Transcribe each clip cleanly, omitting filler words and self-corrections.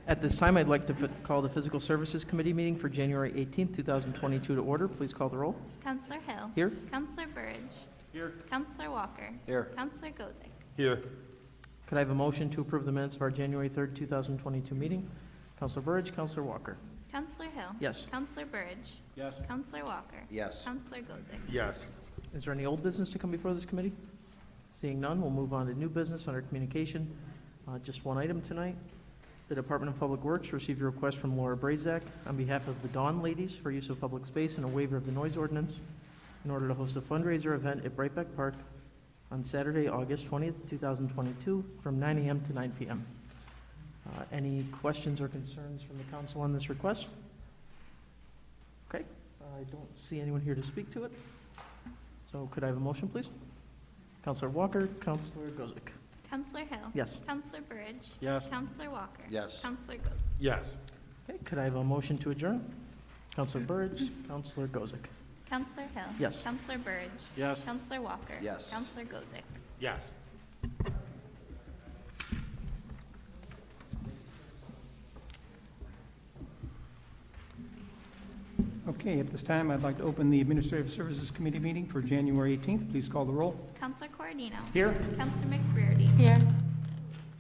At this time, I'd like to call the Physical Services Committee meeting for January 18th, 2022 to order. Please call the roll. Counselor Hill. Here. Counselor Burridge. Here. Counselor Walker. Here. Counselor Gozick. Here. Could I have a motion to approve the minutes of our January 3rd, 2022 meeting? Counselor Burridge, Counselor Walker. Counselor Hill. Yes. Counselor Burridge. Yes. Counselor Walker. Yes. Counselor Gozick. Yes. Is there any old business to come before this committee? Seeing none, we'll move on to new business under communication. Just one item tonight. The Department of Public Works received a request from Laura Brazak on behalf of the Dawn Ladies for use of public space and a waiver of the noise ordinance in order to host a fundraiser event at Brightbeck Park on Saturday, August 20th, 2022, from 9 a.m. to 9 p.m. Any questions or concerns from the council on this request? Okay, I don't see anyone here to speak to it. So could I have a motion, please? Counselor Walker, Counselor Gozick. Counselor Hill. Yes. Counselor Burridge. Yes. Counselor Walker. Yes. Counselor Gozick. Yes. Okay, could I have a motion to adjourn? Counselor Burridge, Counselor Gozick. Counselor Hill. Yes. Counselor Burridge. Yes. Counselor Walker. Yes. Counselor Gozick. Yes. Okay, at this time, I'd like to open the Administrative Services Committee meeting for January 18th. Please call the roll. Counselor Corodino. Here. Counselor McBrearty. Here.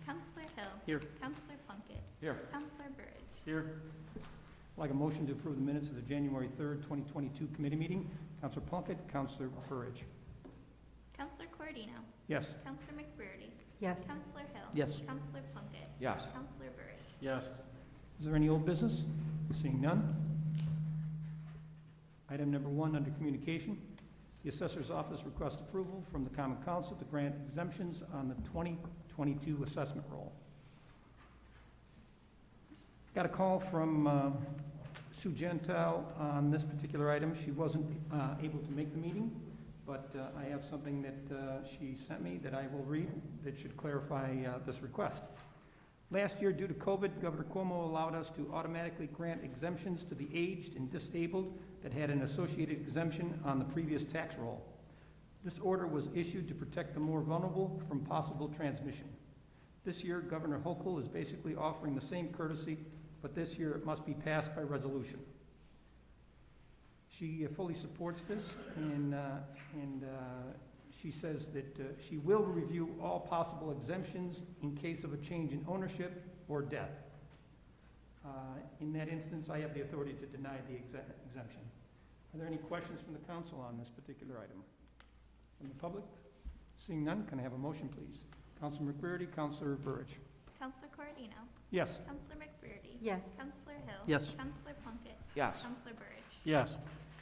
Counselor Hill. Here. Counselor Plunkett. Here. Counselor Burridge. Here. I'd like a motion to approve the minutes of the January 3rd, 2022 committee meeting. Counselor Plunkett, Counselor Burridge. Counselor Corodino. Yes. Counselor McBrearty. Yes. Counselor Hill. Yes. Counselor Plunkett. Yes. Counselor Burridge. Yes. Is there any old business? Seeing none. Item number 1 under communication. The Assessor's Office requests approval from the Common Council to grant exemptions on the 2022 assessment roll. Got a call from Sue Gentile on this particular item. She wasn't able to make the meeting, but I have something that she sent me that I will read that should clarify this request. Last year, due to COVID, Governor Cuomo allowed us to automatically grant exemptions to the aged and disabled that had an associated exemption on the previous tax roll. This order was issued to protect the more vulnerable from possible transmission. This year, Governor Hochul is basically offering the same courtesy, but this year it must be passed by resolution. She fully supports this, and she says that she will review all possible exemptions in case of a change in ownership or death. In that instance, I have the authority to deny the exemption. Are there any questions from the council on this particular item? From the public? Seeing none, can I have a motion, please? Councilor McBrearty, Councilor Burridge. Counselor Corodino. Yes. Counselor McBrearty. Yes. Counselor Hill. Yes. Counselor Plunkett. Yes. Counselor Burridge. Yes.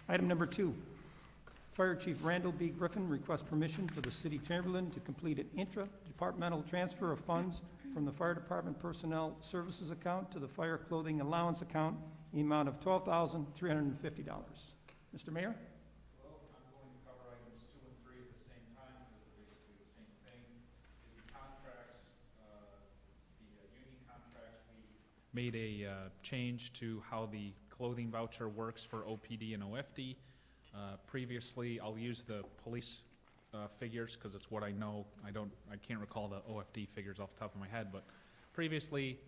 Item number 2. Fire Chief Randall B. Griffin requests permission for the City Chamberlain to complete an intra-departmental transfer of funds from the Fire Department Personnel Services account to the Fire Clothing Allowance account in the amount of $12,350. Mr. Mayor? Well, I'm going to cover items 2 and 3 at the same time because they're basically the same thing. The contracts, the union contracts, we made a change to how the clothing voucher works for OPD and OFD. Previously, I'll use the police figures because it's what I know. I can't recall the OFD figures off the top of my head, but previously,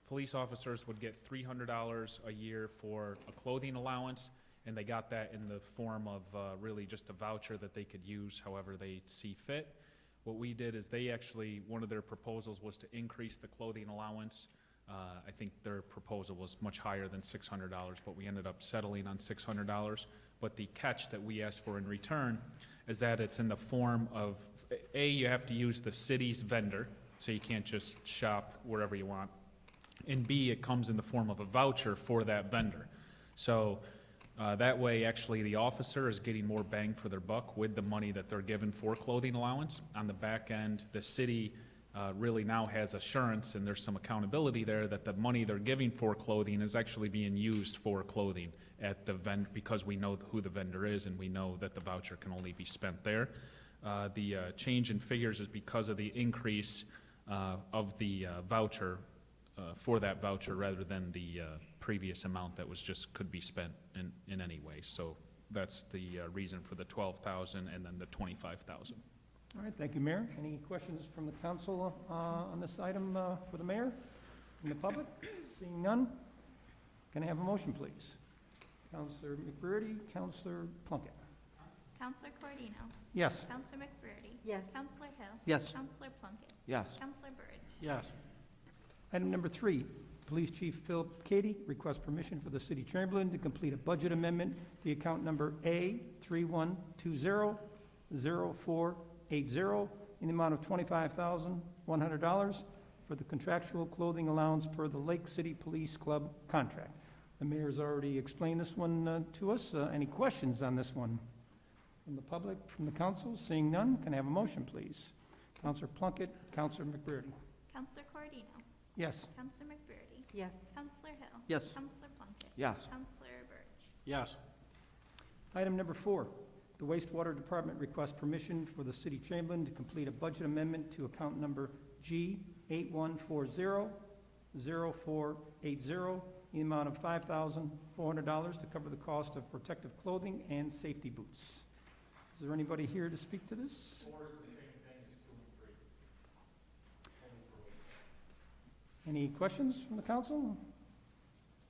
police officers would get $300 a year for a clothing allowance, and they got that in the form of really just a voucher that they could use however they see fit. What we did is one of their proposals was to increase the clothing allowance. I think their proposal was much higher than $600, but we ended up settling on $600. But the catch that we asked for in return is that it's in the form of, A, you have to use the city's vendor, so you can't just shop wherever you want. And B, it comes in the form of a voucher for that vendor. So that way, actually, the officer is getting more bang for their buck with the money that they're given for clothing allowance. On the back end, the city really now has assurance, and there's some accountability there, that the money they're giving for clothing is actually being used for clothing at the vendor, because we know who the vendor is and we know that the voucher can only be spent there. The change in figures is because of the increase of the voucher for that voucher rather than the previous amount that was just could be spent in any way. So that's the reason for the $12,000 and then the $25,000. All right, thank you, Mayor. Any questions from the council on this item for the mayor? From the public? Seeing none, can I have a motion, please? Counselor McBurney, Counselor Plunkett. Counselor Cordino. Yes. Counselor McBurney. Yes. Counselor Hill. Yes. Counselor Plunkett. Yes. Counselor Burge. Yes. Item number 3, Police Chief Philip Cady requests permission for the City Chamberlain to complete a budget amendment to account number A31200480 in the amount of $25,100 for the contractual clothing allowance per the Lake City Police Club contract. The mayor's already explained this one to us. Any questions on this one? From the public, from the council? Seeing none, can I have a motion, please? Counselor Plunkett, Counselor McBurney. Counselor Cordino. Yes. Counselor McBurney. Yes. Counselor Hill. Yes. Counselor Plunkett. Yes. Counselor Burge. Yes. Item number 4, the wastewater department requests permission for the city chamberlain to complete a budget amendment to account number G81400480 in the amount of $5,400 to cover the cost of protective clothing and safety boots. Is there anybody here to speak to this? 4 is the same thing as 2 and 3. Any questions from the council?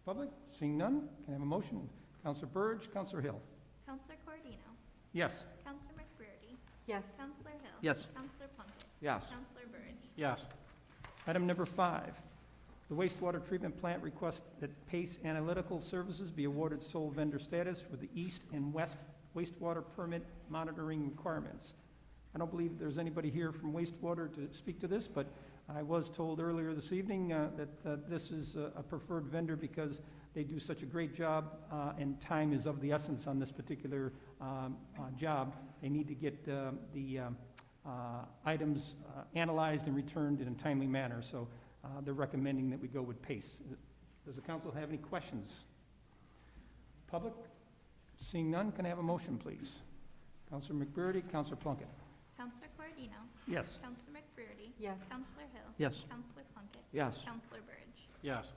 Public? Seeing none, can I have a motion? Counselor Burge, Counselor Hill. Counselor Cordino. Yes. Counselor McBurney. Yes. Counselor Hill. Yes. Counselor Plunkett. Yes. Counselor Burge. Yes. Item number 5, the wastewater treatment plant requests that Pace Analytical Services be awarded sole vendor status for the east and west wastewater permit monitoring requirements. I don't believe there's anybody here from wastewater to speak to this, but I was told earlier this evening that this is a preferred vendor because they do such a great job and time is of the essence on this particular job. They need to get the items analyzed and returned in a timely manner, so they're recommending that we go with Pace. Does the council have any questions? Public? Seeing none, can I have a motion, please? Counselor McBurney, Counselor Plunkett. Counselor Cordino. Yes. Counselor McBurney. Yes. Counselor Hill. Yes. Counselor Plunkett. Yes. Counselor Burge. Yes.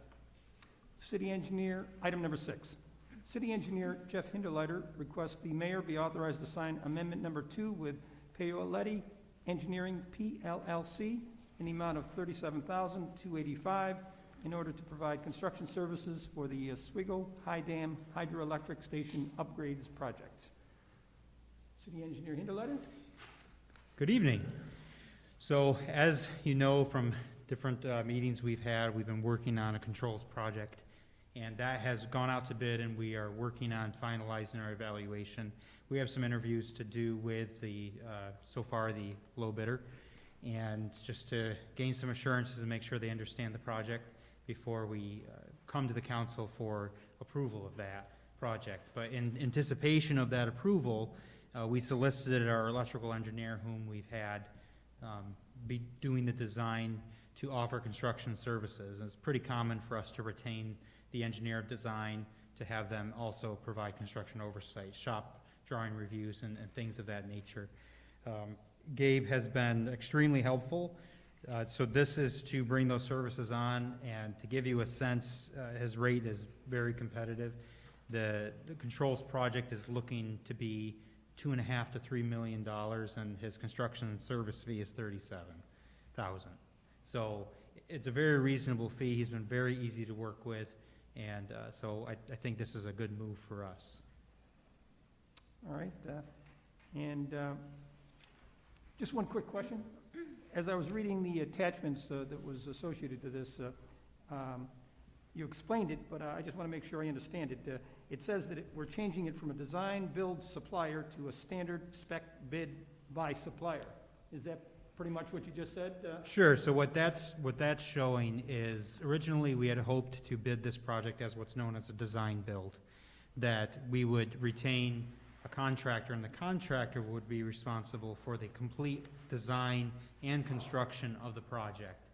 City engineer, item number 6. City engineer Jeff Hinderleiter requests the mayor be authorized to sign amendment number 2 with Paoletti Engineering PLLC in the amount of $37,285 in order to provide construction services for the Oswego High Dam Hydroelectric Station Upgrades Project. City engineer Hinderleiter? Good evening. So as you know from different meetings we've had, we've been working on a controls project, and that has gone out to bid, and we are working on finalizing our evaluation. We have some interviews to do with the, so far, the low bidder, and just to gain some assurances and make sure they understand the project before we come to the council for approval of that project. But in anticipation of that approval, we solicited our electrical engineer, whom we've had be doing the design, to offer construction services. And it's pretty common for us to retain the engineer of design, to have them also provide construction oversight, shop drawing reviews, and things of that nature. Gabe has been extremely helpful. So this is to bring those services on, and to give you a sense, his rate is very competitive. The controls project is looking to be $2.5 to $3 million, and his construction and service fee is $37,000. So it's a very reasonable fee. He's been very easy to work with, and so I think this is a good move for us. All right, and just one quick question. As I was reading the attachments that was associated to this, you explained it, but I just want to make sure I understand it. It says that we're changing it from a design-build supplier to a standard spec bid by supplier. Is that pretty much what you just said? Sure. So what that's showing is, originally we had hoped to bid this project as what's known as a design build, that we would retain a contractor, and the contractor would be responsible for the complete design and construction of the project.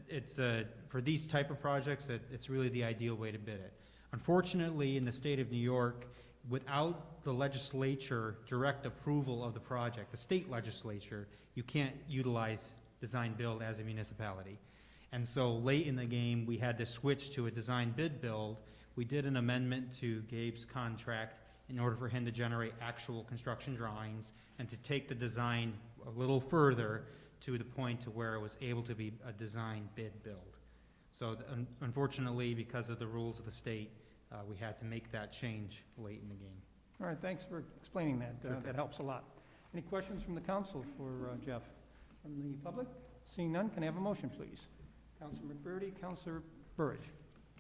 It's for these type of projects, it's really the ideal way to bid it. Unfortunately, in the state of New York, without the legislature direct approval of the project, the state legislature, you can't utilize design build as a municipality. And so late in the game, we had to switch to a design bid build. We did an amendment to Gabe's contract in order for him to generate actual construction drawings and to take the design a little further to the point to where it was able to be a design bid build. So unfortunately, because of the rules of the state, we had to make that change late in the game. All right, thanks for explaining that. Sure. That helps a lot. Any questions from the council for Jeff? From the public? Seeing none, can I have a motion, please? Counselor McBurney, Counselor Burridge.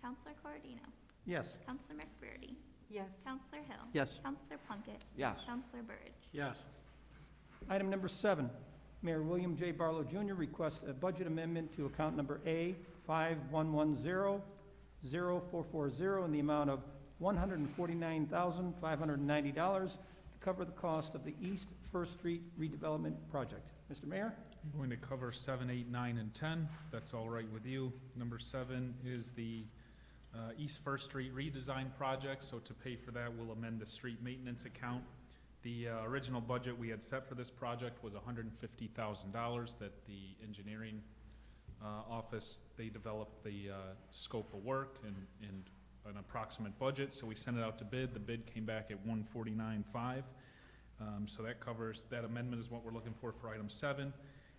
Counselor Corodino. Yes. Counselor McBurney. Yes. Counselor Hill. Yes. Counselor Plunkett. Yes. Counselor Burridge. Yes. Item number 7, Mayor William J. Barlow Jr. requests a budget amendment to account number A5110-0440 in the amount of $149,590 to cover the cost of the East First Street redevelopment project. Mr. Mayor? I'm going to cover 7, 8, 9, and 10. That's all right with you. Number 7 is the East First Street redesign project. So to pay for that, we'll amend the street maintenance account. The original budget we had set for this project was $150,000 that the engineering office, they developed the scope of work and an approximate budget. So we sent it out to bid. The bid came back at $149,500. So that covers, that amendment is what we're looking for item 7.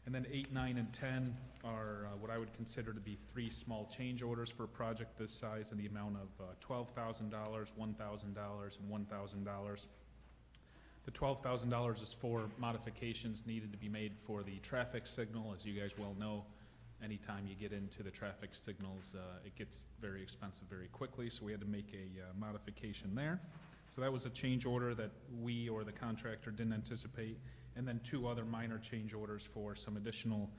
And then 8, 9, and 10 are what I would consider to be 3 small change orders for a project this size in the amount of $12,000, $1,000, and $1,000. The $12,000 is for modifications needed to be made for the traffic signal. As you guys well know, anytime you get into the traffic signals, it gets very expensive very quickly, so we had to make a modification there. So that was a change order that we or the contractor didn't anticipate. And then 2 other minor change orders for some additional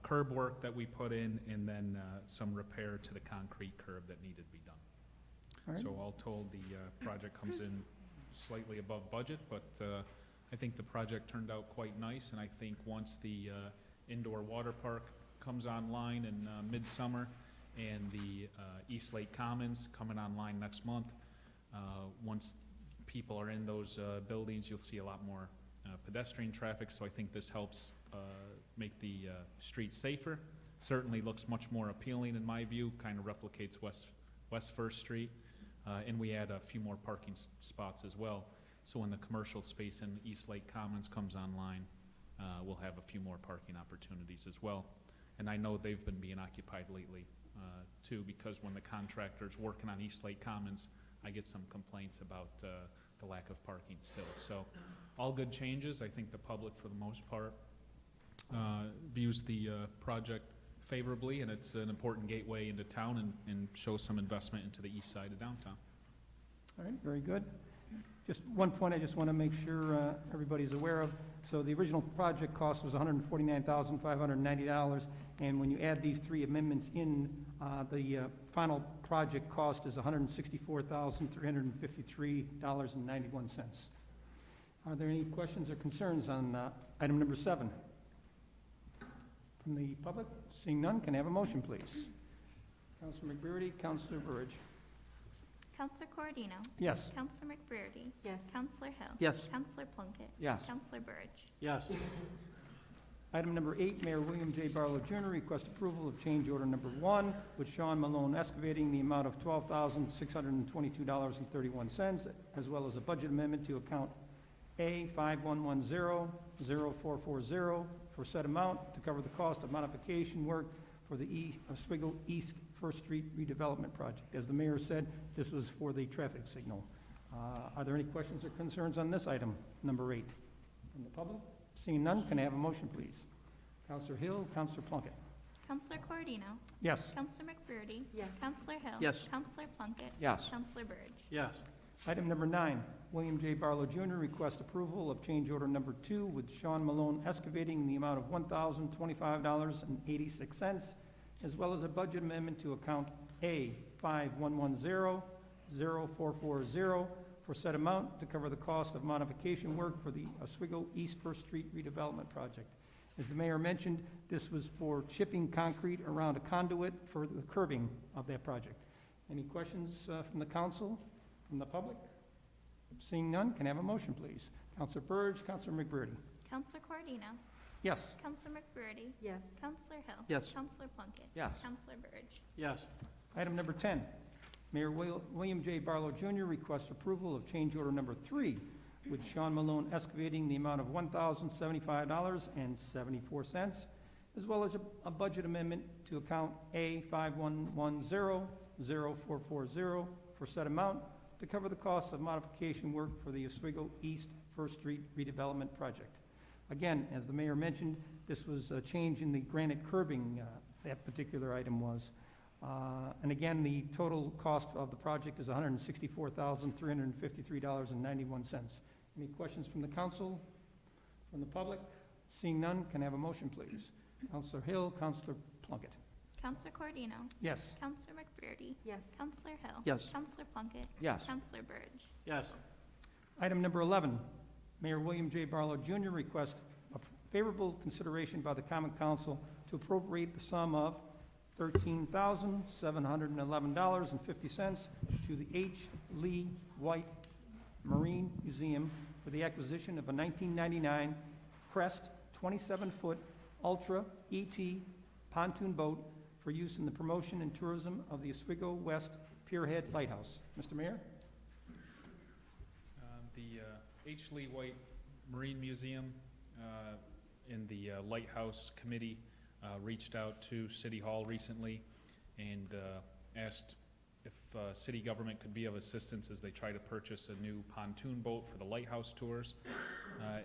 curb work that we put in, and then some repair to the concrete curb that needed to be done. All right. So all told, the project comes in slightly above budget, but I think the project turned out quite nice, and I think once the indoor water park comes online in midsummer, and the East Lake Commons coming online next month, once people are in those buildings, you'll see a lot more pedestrian traffic, so I think this helps make the street safer. Certainly looks much more appealing in my view, kind of replicates West First Street. And we add a few more parking spots as well. So when the commercial space in East Lake Commons comes online, we'll have a few more parking opportunities as well. And I know they've been being occupied lately too, because when the contractor's working on East Lake Commons, I get some complaints about the lack of parking still. So all good changes. I think the public, for the most part, views the project favorably, and it's an important gateway into town and shows some investment into the east side of downtown. All right, very good. Just one point I just want to make sure everybody's aware of. So the original project cost was $149,590, and when you add these 3 amendments in, the final project cost is $164,353.91. Are there any questions or concerns on item number 7? From the public? Seeing none, can I have a motion, please? Counselor McBurney, Counselor Burridge. Counselor Corodino. Yes. Counselor McBurney. Yes. Counselor Hill. Yes. Counselor Plunkett. Yes. Counselor Burridge. Yes. Item number 8, Mayor William J. Barlow Jr. requests approval of change order number 1 with Sean Malone Excavating, the amount of $12,622.31, as well as a budget amendment to account A5110-0440 for said amount to cover the cost of modification work for the Oswego East First Street redevelopment project. As the mayor said, this was for the traffic signal. Are there any questions or concerns on this item, number 8? From the public? Seeing none, can I have a motion, please? Counselor Hill, Counselor Plunkett. Counselor Corodino. Yes. Counselor McBurney. Yes. Counselor Hill. Yes. Counselor Plunkett. Yes. Counselor Burridge. Yes. Item number 9, William J. Barlow Jr. requests approval of change order number 2 with Sean Malone Excavating in the amount of $1,025.86, as well as a budget amendment to account A5110-0440 for said amount to cover the cost of modification work for the Oswego East First Street redevelopment project. As the mayor mentioned, this was for chipping concrete around a conduit for the curbing of that project. Any questions from the council, from the public? Seeing none, can I have a motion, please? Counselor Burridge, Counselor McBurney. Counselor Corodino. Yes. Counselor McBurney. Yes. Counselor Hill. Yes. Counselor Plunkett. Yes. Counselor Burridge. Yes. Item number 10, Mayor William J. Barlow Jr. requests approval of change order number 3 with Sean Malone Excavating the amount of $1,075.74, as well as a budget amendment to account A51100440 for said amount to cover the costs of modification work for the Oswego East First Street redevelopment project. Again, as the mayor mentioned, this was a change in the granite curbing, that particular item was. And again, the total cost of the project is $164,353.91. Any questions from the council, from the public? Seeing none, can I have a motion, please? Councilor Hill, Councilor Plunkett. Counselor Cordino. Yes. Counselor McBurdy. Yes. Counselor Hill. Yes. Counselor Plunkett. Yes. Counselor Burge. Yes. Item number 11, Mayor William J. Barlow Jr. requests a favorable consideration by the Common Council to appropriate the sum of $13,711.50 to the H. Lee White Marine Museum for the acquisition of a 1999 Crest 27-foot Ultra ET pontoon boat for use in the promotion and tourism of the Oswego West Pierhead Lighthouse. Mr. Mayor? The H. Lee White Marine Museum in the Lighthouse Committee reached out to City Hall recently and asked if city government could be of assistance as they try to purchase a new pontoon boat for the Lighthouse Tours.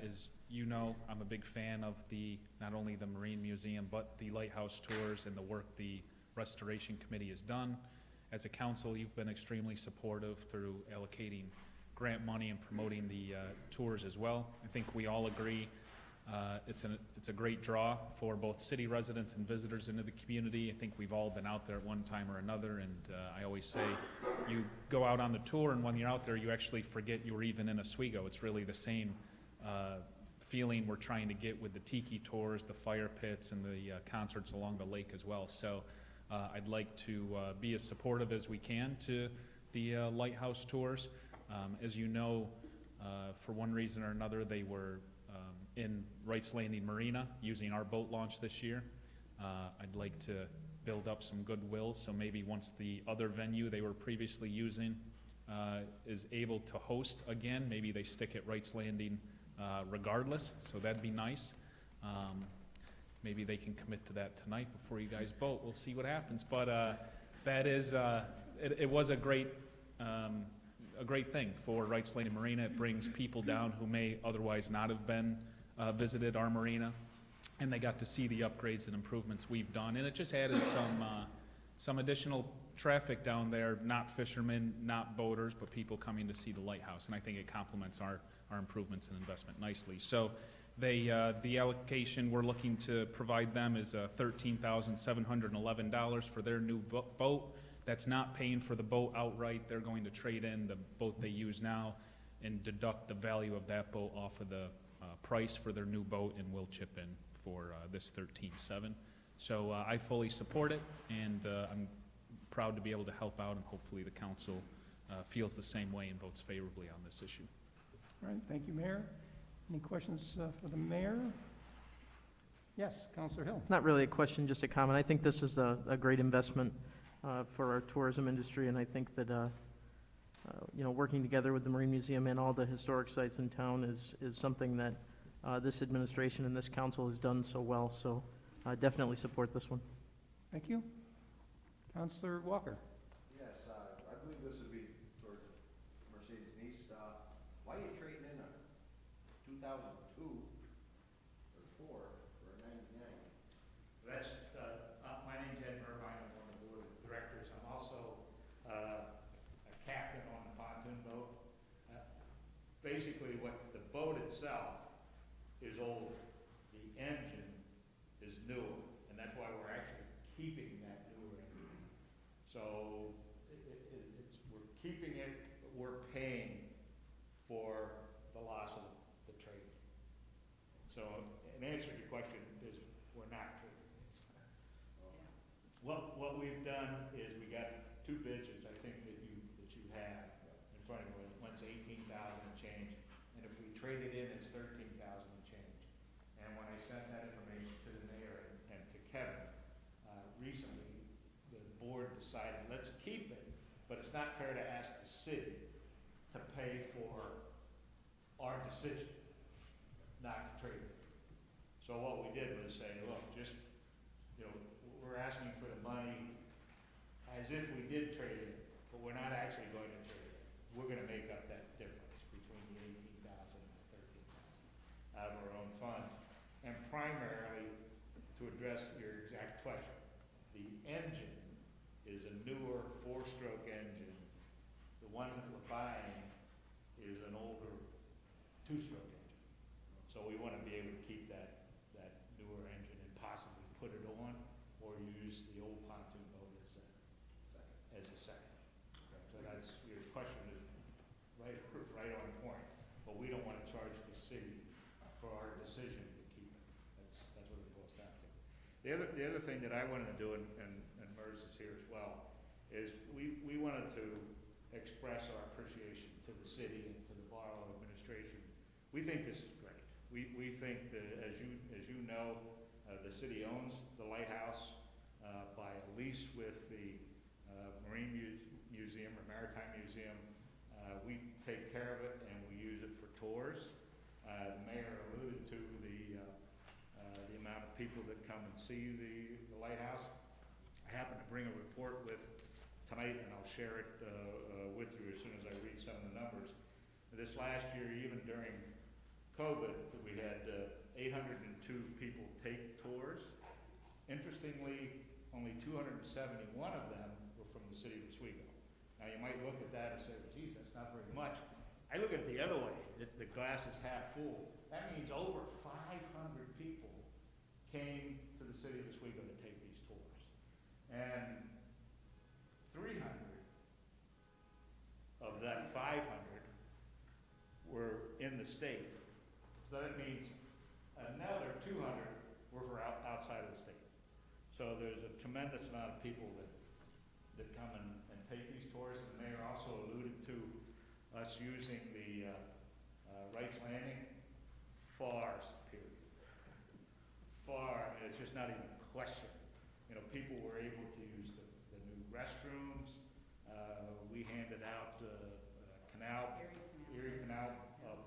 As you know, I'm a big fan of not only the Marine Museum, but the Lighthouse Tours and the work the Restoration Committee has done. As a council, you've been extremely supportive through allocating grant money and promoting the tours as well. I think we all agree it's a great draw for both city residents and visitors into the community. I think we've all been out there at one time or another, and I always say you go out on the tour, and when you're out there, you actually forget you were even in Oswego. It's really the same feeling we're trying to get with the tiki tours, the fire pits, and the concerts along the lake as well. So I'd like to be as supportive as we can to the Lighthouse Tours. As you know, for one reason or another, they were in Wright's Landing Marina using our boat launch this year. I'd like to build up some goodwill, so maybe once the other venue they were previously using is able to host again, maybe they stick at Wright's Landing regardless, so that'd be nice. Maybe they can commit to that tonight before you guys vote. We'll see what happens, but that is, it was a great thing for Wright's Landing Marina. It brings people down who may otherwise not have been visited our marina, and they got to see the upgrades and improvements we've done, and it just added some additional traffic down there, not fishermen, not boaters, but people coming to see the lighthouse, and I think it complements our improvements and investment nicely. So the allocation we're looking to provide them is $13,711 for their new boat. That's not paying for the boat outright. They're going to trade in the boat they use now and deduct the value of that boat off of the price for their new boat, and we'll chip in for this $13,700. So I fully support it, and I'm proud to be able to help out, and hopefully the council feels the same way and votes favorably on this issue. All right, thank you, Mayor. Any questions for the mayor? Yes, Councilor Hill. Not really a question, just a comment. I think this is a great investment for our tourism industry, and I think that, working together with the Marine Museum and all the historic sites in town is something that this administration and this council has done so well, so I definitely support this one. Thank you. Councilor Walker. Yes, I believe this would be towards Mercedes niece. Why are you trading in a 2002 or 4 for a 99? That's, my name's Ed Mervine, I'm on the board of directors. I'm also a captain on the pontoon boat. Basically, what the boat itself is old, the engine is newer, and that's why we're actually keeping that newer engine. So we're keeping it, but we're paying for the loss of the trade. So in answer to your question is we're not trading it. What we've done is we got two bids, which I think that you have in front of you. One's 18,000 and change, and if we trade it in, it's 13,000 and change. And when I sent that information to the mayor and to Kevin recently, the board decided let's keep it, but it's not fair to ask the city to pay for our decision not to trade it. So what we did was say, look, just you know, we're asking for the money as if we did trade it, but we're not actually going to trade it. We're gonna make up that difference between the 18,000 and the 13,000 out of our own funds. And primarily, to address your exact question, the engine is a newer four-stroke engine. The one that we're buying is an older two-stroke engine. So we want to be able to keep that newer engine and possibly put it on or use the old pontoon boat as a second. So that's, your question is right on point, but we don't want to charge the city for our decision to keep it. That's what it boils down to. The other thing that I wanted to do, and MERS is here as well, is we wanted to express our appreciation to the city and to the borough administration. We think this is great. We think that, as you know, the city owns the lighthouse by a lease with the Marine Museum or Maritime Museum. We take care of it and we use it for tours. The mayor alluded to the amount of people that come and see the lighthouse. I happen to bring a report with tonight, and I'll share it with you as soon as I read some of the numbers. This last year, even during COVID, we had 802 people take tours. Interestingly, only 271 of them were from the city of Oswego. Now, you might look at that and say, well, geez, that's not very much. I look at it the other way. The glass is half full. That means over 500 people came to the city of Oswego to take these tours. And 300 of that 500 were in the state. So that means another 200 were for outside of the state. So there's a tremendous amount of people that come and take these tours. And the mayor also alluded to us using the Wright's Landing. Far superior. Far, I mean, it's just not even a question. You know, people were able to use the new restrooms. We handed out Erie Canal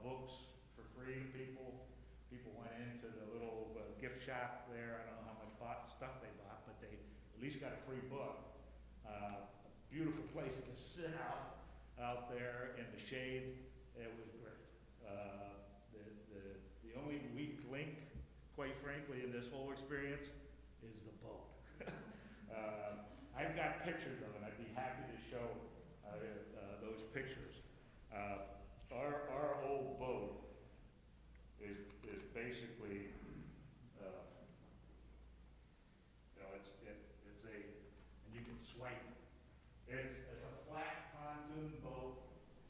books for free to people. People went into the little gift shop there. I don't know how much stuff they bought, but they at least got a free book. Beautiful place to sit out there in the shade. It was great. The only weak link, quite frankly, in this whole experience is the boat. I've got pictures of it. I'd be happy to show those pictures. Our old boat is basically, you know, it's a, and you can swipe it. It's a flat pontoon boat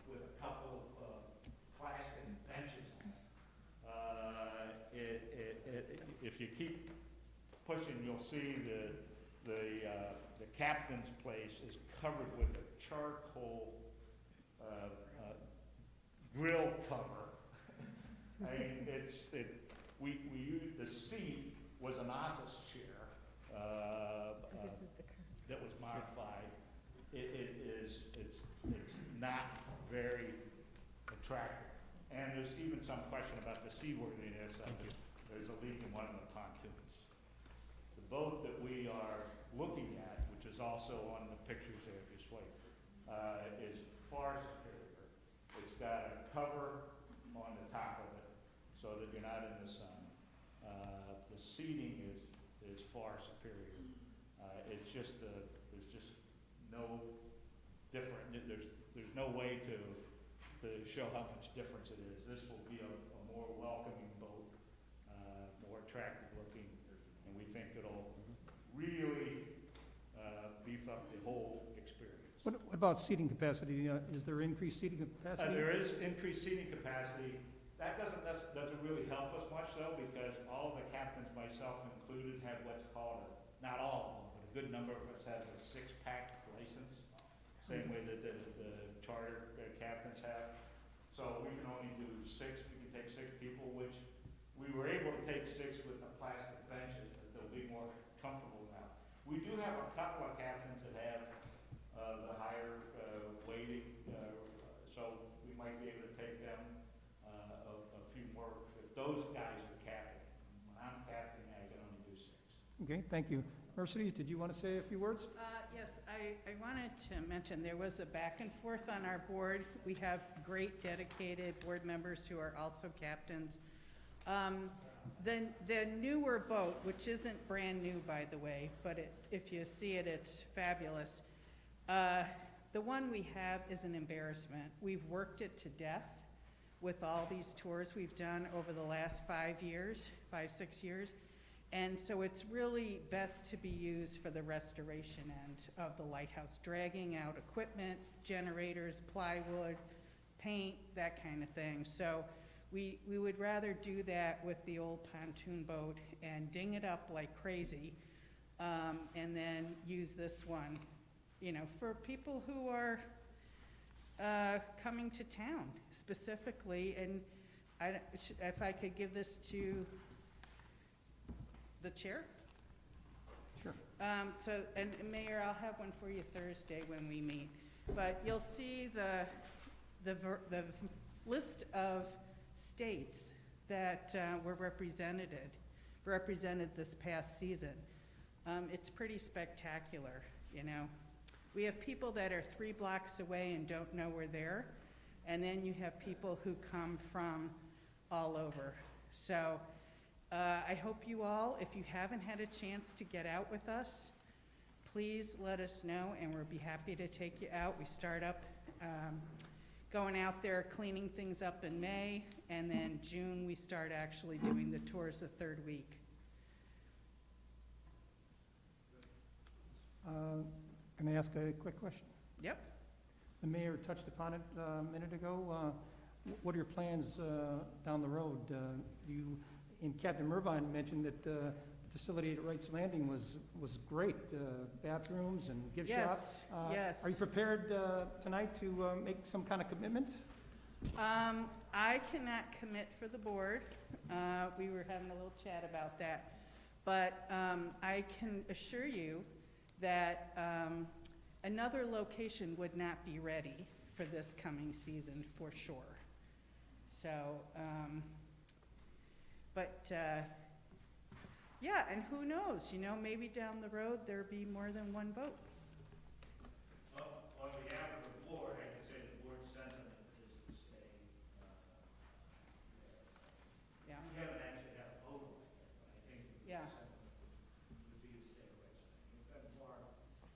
with a couple of plastic benches on it. If you keep pushing, you'll see the captain's place is covered with a charcoal grill cover. I mean, we used, the seat was an office chair that was modified. It's not very attractive. And there's even some question about the seaworthiness of it. There's a leak in one of the pontoons. The boat that we are looking at, which is also on the pictures there if you swipe, is far superior. It's got a cover on the top of it so that you're not in the sun. The seating is far superior. It's just, there's just no different, there's no way to show how much difference it is. This will be a more welcoming boat, more attractive looking, and we think it'll really beef up the whole experience. What about seating capacity? Is there increased seating capacity? There is increased seating capacity. That doesn't really help us much though, because all the captains, myself included, have what's called not all of them, but a good number of us have a 6-pack license, same way that the charter captains have. So we can only do 6. We can take 6 people, which we were able to take 6 with the plastic benches, but they'll be more comfortable now. We do have a couple of captains that have the higher weighting, so we might be able to take them a few more. If those guys are captain, when I'm captain, I can only do 6. Okay, thank you. Mercedes, did you want to say a few words? Yes, I wanted to mention, there was a back and forth on our board. We have great dedicated board members who are also captains. The newer boat, which isn't brand new, by the way, but if you see it, it's fabulous. The one we have is an embarrassment. We've worked it to death with all these tours we've done over the last 5 years, 6 years. And so it's really best to be used for the restoration end of the lighthouse, dragging out equipment, generators, plywood, paint, that kind of thing. So we would rather do that with the old pontoon boat and ding it up like crazy, and then use this one, you know, for people who are coming to town specifically. And if I could give this to the chair? Sure. And Mayor, I'll have one for you Thursday when we meet. But you'll see the list of states that were represented this past season. It's pretty spectacular, you know. We have people that are 3 blocks away and don't know we're there, and then you have people who come from all over. So I hope you all, if you haven't had a chance to get out with us, please let us know, and we'll be happy to take you out. We start up going out there, cleaning things up in May, and then June we start actually doing the tours the 3rd week. Can I ask a quick question? Yep. The mayor touched upon it a minute ago. What are your plans down the road? Captain Mervine mentioned that the facility at Wright's Landing was great, bathrooms and gift shop. Yes. Are you prepared tonight to make some kind of commitment? I cannot commit for the board. We were having a little chat about that. But I can assure you that another location would not be ready for this coming season for sure. So, yeah, and who knows, you know, maybe down the road there'll be more than one boat. Well, on behalf of the board, I can say the board's sentiment is to stay. Yeah. We haven't actually had a vote on it, but I think the Yeah. sentiment would be to stay away. We've been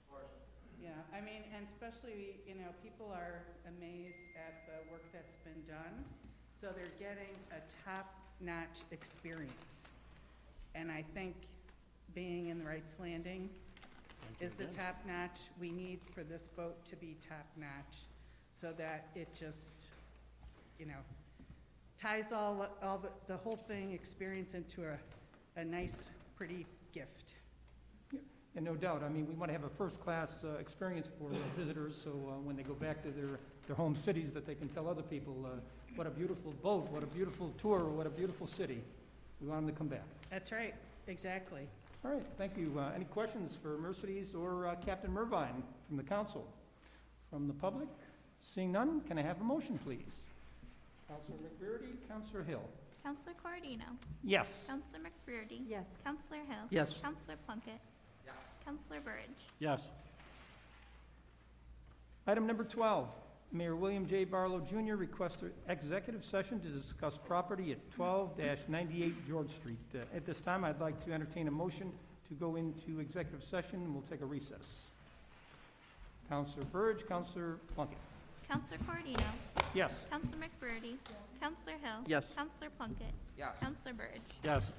far. Yeah, I mean, and especially, you know, people are amazed at the work that's been done. So they're getting a top-notch experience. And I think being in the Wright's Landing is the top-notch. We need for this boat to be top-notch so that it just, you know, ties all the whole thing experience into a nice, pretty gift. And no doubt, I mean, we want to have a first-class experience for visitors, so when they go back to their home cities, that they can tell other people, what a beautiful boat, what a beautiful tour, what a beautiful city. We want them to come back. That's right, exactly. All right, thank you. Any questions for Mercedes or Captain Mervine from the council? From the public? Seeing none, can I have a motion, please? Councilor McBurney, Councilor Hill. Counselor Corradino. Yes. Counselor McBurney. Yes. Counselor Hill. Yes. Counselor Plunkett. Yes. Counselor Burridge. Yes. Item number 12, Mayor William J. Barlow Jr. requests an executive session to discuss property at 12-98 George Street. At this time, I'd like to entertain a motion to go into executive session, and we'll take a recess. Councilor Burridge, Councilor Plunkett. Counselor Corradino. Yes. Counselor McBurney. Counselor Hill. Yes. Counselor Plunkett. Yes. Counselor Burridge. Yes.